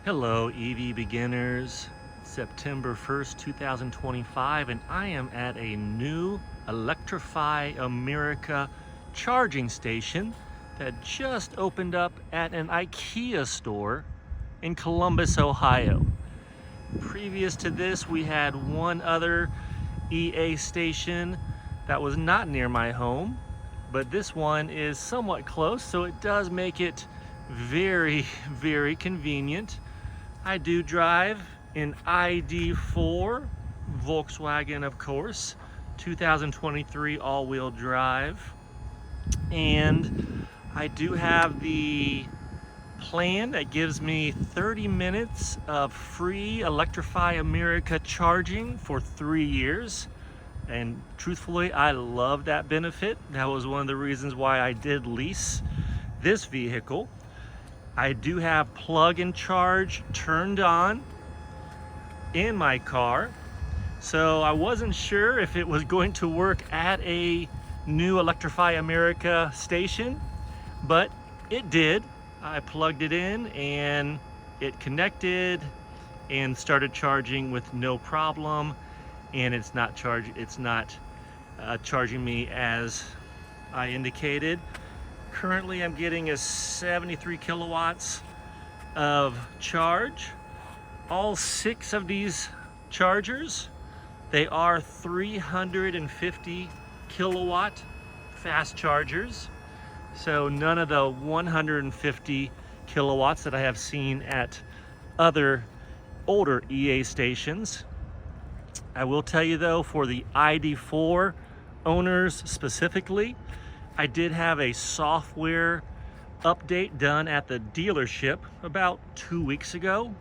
Hello EV beginners, September 1st, 2025, and I am at a new Electrify America charging station that just opened up at an IKEA store in Columbus, Ohio. Previous to this, we had one other EA station that was not near my home, but this one is somewhat close, so it does make it very, very convenient. I do drive an ID.4 Volkswagen, of course, 2023 all-wheel drive, and I do have the plan that gives me 30 minutes of free Electrify America charging for 3 years. And truthfully, I love that benefit. That was one of the reasons why I did lease this vehicle. I do have plug and charge turned on in my car, so I wasn't sure if it was going to work at a new Electrify America station, but it did. I plugged it in and it connected and started charging with no problem, and it's not charging me as I indicated. Currently I'm getting a 73 kilowatts of charge. All 6 of these chargers, they are 350 kilowatt fast chargers. So none of the 150 kilowatts that I have seen at other older EA stations. I will tell you though, for the ID.4 owners specifically, I did have a software update done at the dealership about 2 weeks ago,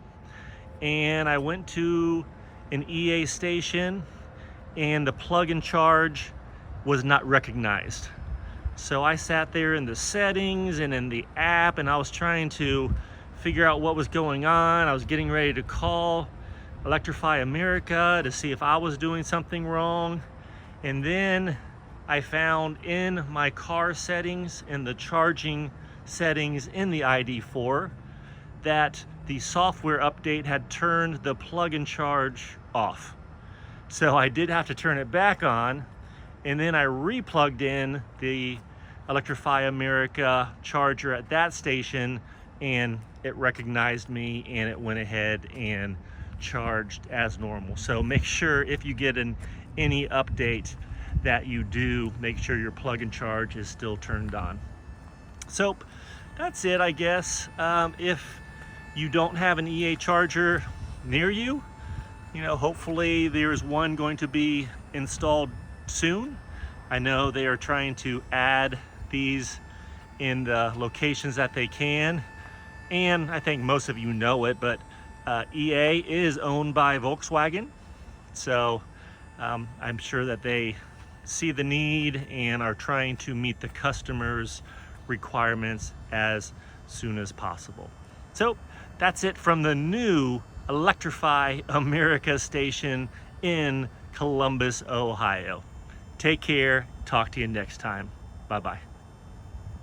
and I went to an EA station and the plug and charge was not recognized. So I sat there in the settings and in the app, and I was trying to figure out what was going on. I was getting ready to call Electrify America to see if I was doing something wrong, and then I found in my car settings, in the charging settings in the ID.4, that the software update had turned the plug and charge off. So I did have to turn it back on, and then I re-plugged in the Electrify America charger at that station, and it recognized me and it went ahead and charged as normal. So make sure if you get any update that you do make sure your plug and charge is still turned on. So that's it, I guess. If you don't have an EA charger near you, hopefully there's one going to be installed soon. I know they are trying to add these in the locations that they can, and I think most of you know it, but EA is owned by Volkswagen, so I'm sure that they see the need and are trying to meet the customers' requirements as soon as possible. So that's it from the new Electrify America station in Columbus, Ohio. Take care. Talk to you next time. Bye-bye.